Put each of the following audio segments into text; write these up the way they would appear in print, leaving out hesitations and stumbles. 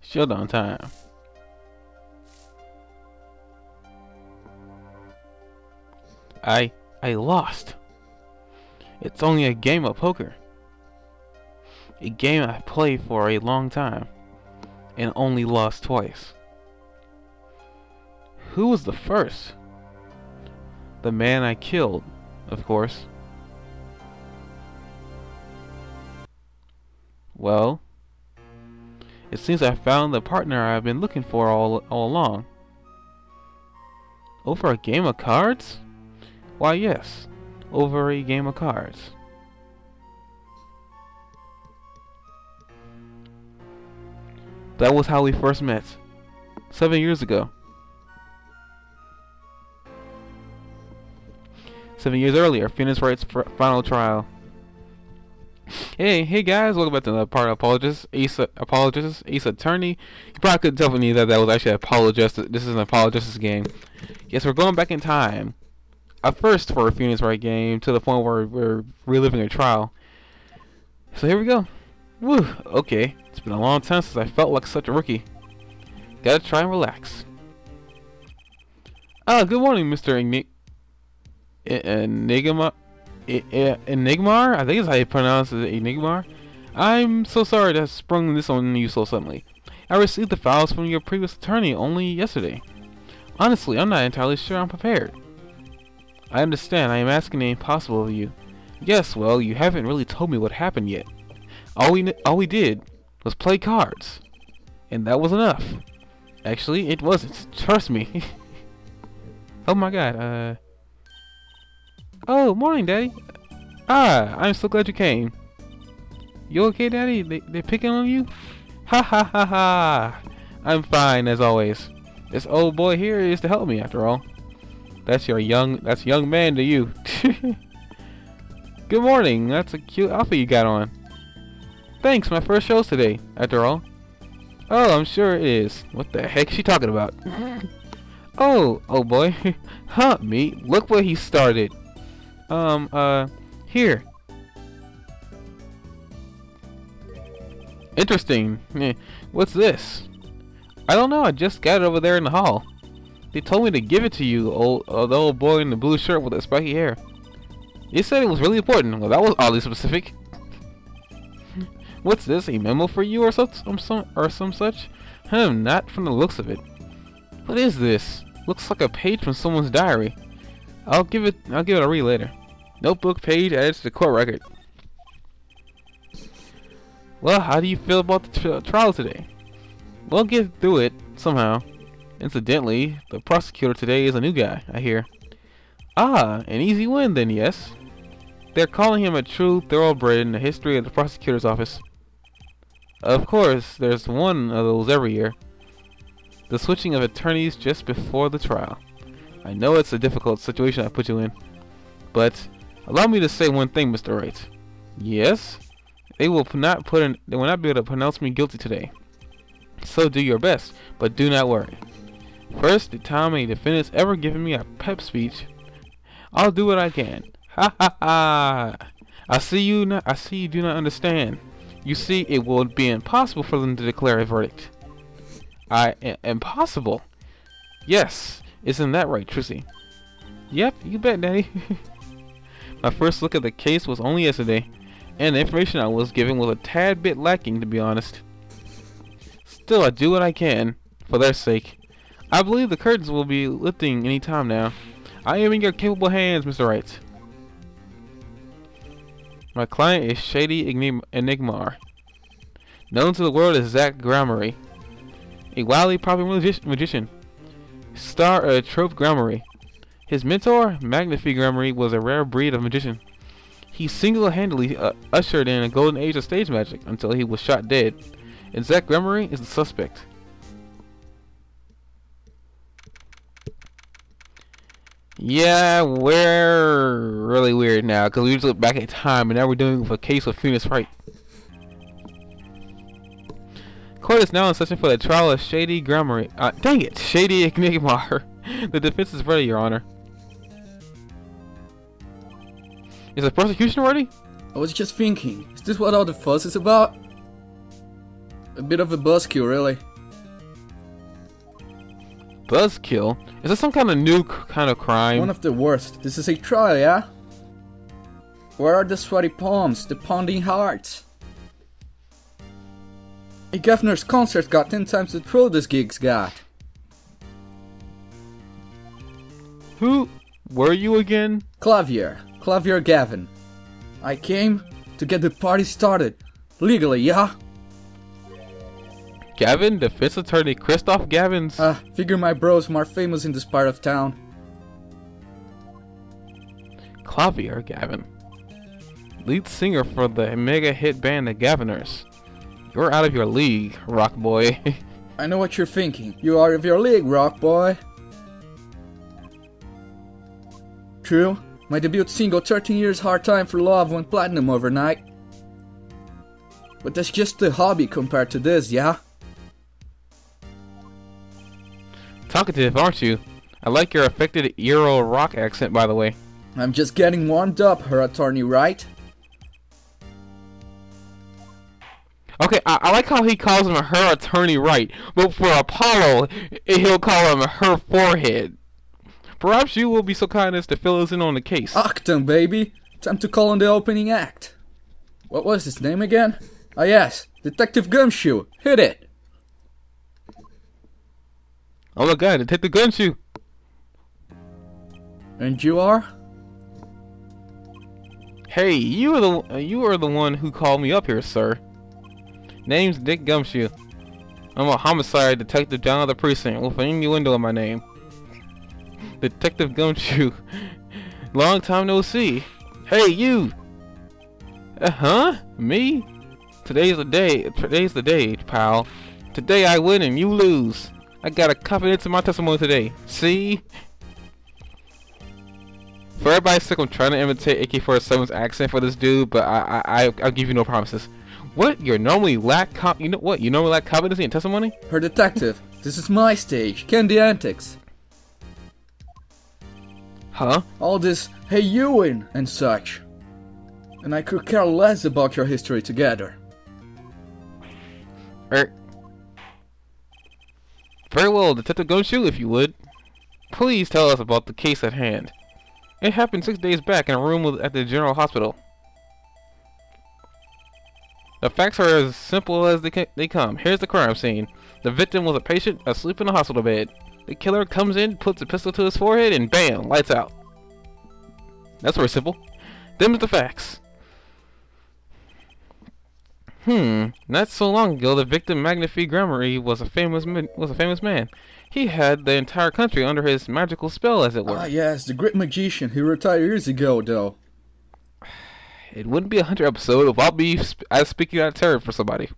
Showdown time. I lost. It's only a game of poker. A game I played for a long time and only lost twice. Who was the first? The man I killed, of course. Well, it seems I found the partner I've been looking for all along. Over a game of cards? Why yes, over a game of cards. That was how we first met, 7 years ago. 7 years earlier, Phoenix Wright's final trial. Hey guys, welcome back to another part of Apologist. Ace Attorney. You probably couldn't tell from me that was actually Apologist. This is an Apologist game. Yes, we're going back in time. A first for a Phoenix Wright game, to the point where we're reliving a trial. So here we go. Woo, okay. It's been a long time since I felt like such a rookie. Gotta try and relax. Good morning, Mr. Enigma. Enigmar? I think is how you pronounce it, Enigmar. I'm so sorry to have sprung this on you so suddenly. I received the files from your previous attorney only yesterday. Honestly, I'm not entirely sure I'm prepared. I understand I am asking the impossible of you. Yes, well, you haven't really told me what happened yet. All we did was play cards. And that was enough. Actually, it wasn't. Trust me. Oh my god, Oh, morning, Daddy. I'm so glad you came. You okay, Daddy? They're picking on you? Ha ha ha ha. I'm fine, as always. This old boy here is to help me, after all. That's young man to you. Good morning. That's a cute outfit you got on. Thanks, my first show's today, after all. Oh, I'm sure it is. What the heck is she talking about? Oh boy. Huh, me. Look what he started. Here. Interesting. What's this? I don't know, I just got it over there in the hall. They told me to give it to you, the old boy in the blue shirt with the spiky hair. They said it was really important. Well, that was oddly specific. What's this? A memo for you or some such? Not from the looks of it. What is this? Looks like a page from someone's diary. I'll give it a read later. Notebook page added to the court record. Well, how do you feel about the trial today? We'll get through it somehow. Incidentally, the prosecutor today is a new guy, I hear. An easy win then, yes. They're calling him a true thoroughbred in the history of the prosecutor's office. Of course, there's one of those every year. The switching of attorneys just before the trial. I know it's a difficult situation I put you in, but allow me to say one thing, Mr. Wright. Yes, they will not be able to pronounce me guilty today. So do your best, but do not worry. First time a defendant's ever given me a pep speech, I'll do what I can. Ha ha ha! I see you do not understand. You see, it will be impossible for them to declare a verdict. Impossible? Yes, isn't that right, Trissy? Yep, you bet, Daddy. My first look at the case was only yesterday, and the information I was given was a tad bit lacking, to be honest. Still, I do what I can, for their sake. I believe the curtains will be lifting any time now. I am in your capable hands, Mr. Wright. My client is Shady Enigmar, known to the world as Zach Gramarye, a wildly popular magician, star of Trope Gramarye. His mentor, Magnifi Gramarye, was a rare breed of magician. He single-handedly ushered in a golden age of stage magic until he was shot dead, and Zach Gramarye is the suspect. Yeah, we're really weird now, because we just look back at time, and now we're doing a case with Phoenix Wright. Court is now in session for the trial of Shady Gramarye. Dang it! Shady Enigmar. The defense is ready, Your Honor. Is the prosecution ready? I was just thinking, is this what all the fuss is about? A bit of a buzzkill, really. buzzkill? Is this some kind of new kind of crime? One of the worst. This is a trial, yeah? Where are the sweaty palms, the pounding hearts? A governor's concert got 10 times the thrill this gig's got. Who were you again? Klavier Gavin. I came to get the party started. Legally, yeah? Gavin, defense attorney Christoph Gavin's. Figure my bro's more famous in this part of town. Klavier Gavin, lead singer for the mega hit band The Gaviners. You're out of your league, rock boy. I know what you're thinking. You are out of your league, rock boy. True, my debut single 13 Years Hard Time for Love went platinum overnight. But that's just a hobby compared to this, yeah? Talkative, aren't you? I like your affected Euro rock accent, by the way. I'm just getting warmed up, her attorney, right? Okay, I like how he calls him her attorney, right? But for Apollo, he'll call him her forehead. Perhaps you will be so kind as to fill us in on the case. Octum, baby! Time to call on the opening act. What was his name again? Ah yes, Detective Gumshoe. Hit it! Oh my god, Detective Gumshoe! And you are? Hey, you are the one who called me up here, sir. Name's Dick Gumshoe. I'm a homicide detective down at the precinct with an innuendo in my name. Detective Gumshoe. Long time no see. Hey, you! Me? Today's the day, pal. Today I win and you lose. I got a confidence in my testimony today. See? For everybody's sake, I'm trying to imitate AK-47's accent for this dude, but I'll give you no promises. What? You normally lack competency in testimony? Her detective. This is my stage. Candy antics. Huh? All this, hey you win, and such. And I could care less about your history together. Very well, Detective Gumshoe, if you would. Please tell us about the case at hand. It happened 6 days back in a room at the General Hospital. The facts are as simple as they come. Here's the crime scene. The victim was a patient asleep in a hospital bed. The killer comes in, puts a pistol to his forehead, and bam, lights out. That's very simple. Them's the facts. Not so long ago, the victim Magnifique Gramery was a famous man. He had the entire country under his magical spell, as it were. Ah yes, the great magician. He retired years ago, though. It wouldn't be a 100 episode without me speaking out of terror for somebody.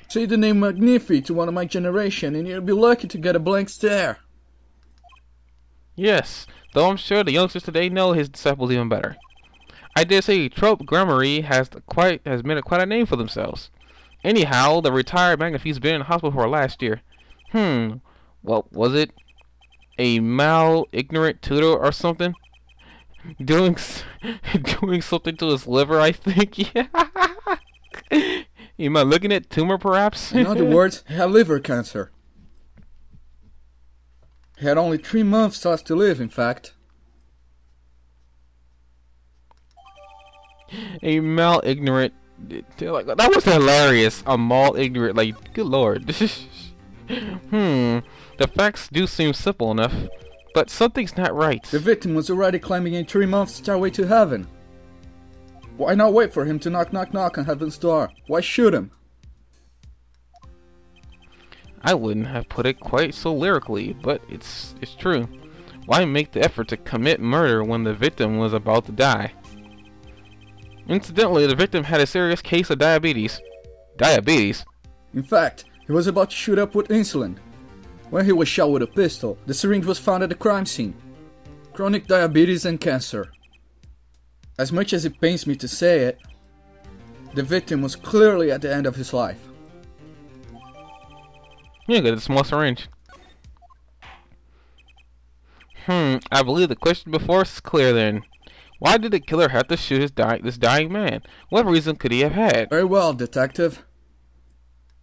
Say the name Magnifique to one of my generation and you'll be lucky to get a blank stare. Yes, though I'm sure the youngsters today know his disciples even better. I dare say Trope Grammary has made quite a name for themselves. Anyhow, the retired Magnifique's been in hospital for last year. What was it? A mal-ignorant tutor or something? Doing something to his liver, I think. Yeah. Am I looking at tumor, perhaps? In other words, he had liver cancer. He had only 3 months left to live, in fact. A mal-ignorant... That was hilarious. A mal-ignorant... Like, good lord. The facts do seem simple enough. But something's not right. The victim was already climbing a 3-month stairway to heaven. Why not wait for him to knock on heaven's door? Why shoot him? I wouldn't have put it quite so lyrically, but it's true. Why make the effort to commit murder when the victim was about to die? Incidentally, the victim had a serious case of diabetes. Diabetes? In fact, he was about to shoot up with insulin. When he was shot with a pistol, the syringe was found at the crime scene. Chronic diabetes and cancer. As much as it pains me to say it, the victim was clearly at the end of his life. Yeah, got a small syringe. I believe the question before us is clear then. Why did the killer have to shoot this dying man? What reason could he have had? Very well, detective.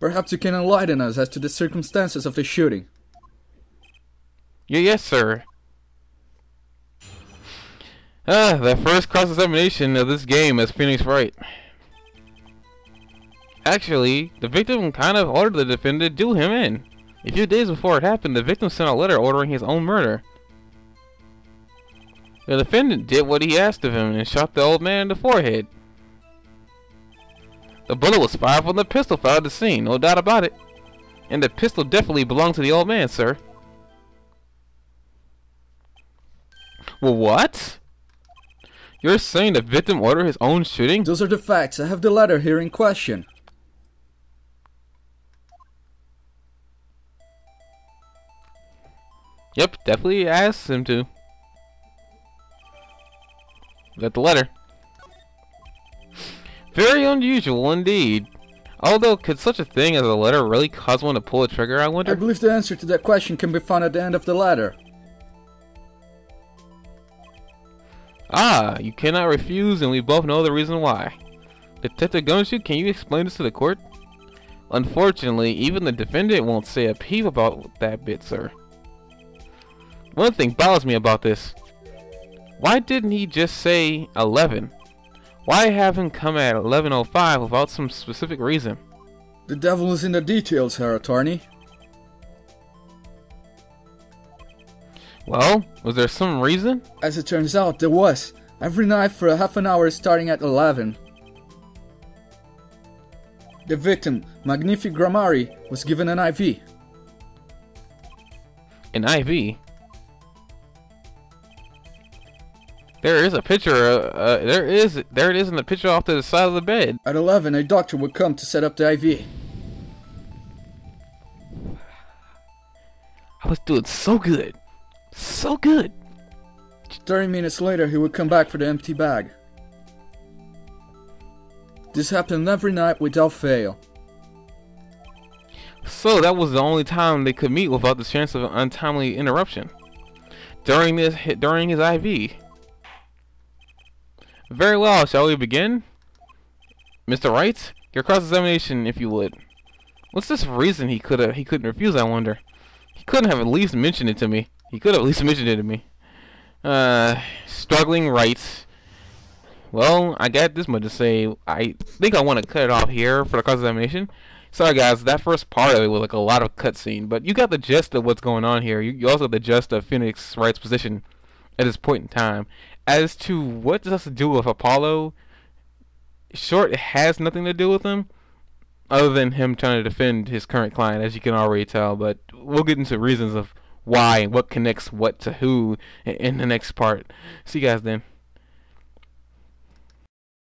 Perhaps you can enlighten us as to the circumstances of the shooting. Yes, sir. The first cross-examination of this game as Phoenix Wright. Actually, the victim kind of ordered the defendant to do him in. A few days before it happened, the victim sent a letter ordering his own murder. The defendant did what he asked of him and shot the old man in the forehead. The bullet was fired from the pistol found at the scene, no doubt about it. And the pistol definitely belonged to the old man, sir. Well, what? You're saying the victim ordered his own shooting? Those are the facts. I have the letter here in question. Yep, definitely asked him to. Got the letter. Very unusual indeed. Although, could such a thing as a letter really cause one to pull a trigger, I wonder? I believe the answer to that question can be found at the end of the letter. Ah, you cannot refuse, and we both know the reason why. Detective Gumshoe, can you explain this to the court? Unfortunately, even the defendant won't say a peep about that bit, sir. One thing bothers me about this. Why didn't he just say 11? Why have him come at 11:05 without some specific reason? The devil is in the details, Herr Attorney. Well, was there some reason? As it turns out, there was. Every night for a half an hour starting at 11. The victim, Magnific Grammari, was given an IV. An IV? There is a picture, there it is in the picture off to the side of the bed. At 11, a doctor would come to set up the IV. I was doing so good. So good. 30 minutes later, he would come back for the empty bag. This happened every night without fail. So that was the only time they could meet without the chance of an untimely interruption. During his IV. Very well, shall we begin? Mr. Wright, your cross-examination, if you would. What's this reason he couldn't refuse, I wonder? He couldn't have at least mentioned it to me. He could have at least mentioned it to me. Struggling Wright. Well, I got this much to say. I think I want to cut it off here for the cross-examination. Sorry guys, that first part of it was like a lot of cutscene, but you got the gist of what's going on here. You also got the gist of Phoenix Wright's position at this point in time. As to what this has to do with Apollo, short, it has nothing to do with him, other than him trying to defend his current client, as you can already tell. But we'll get into reasons of why and what connects what to who in the next part. See you guys then.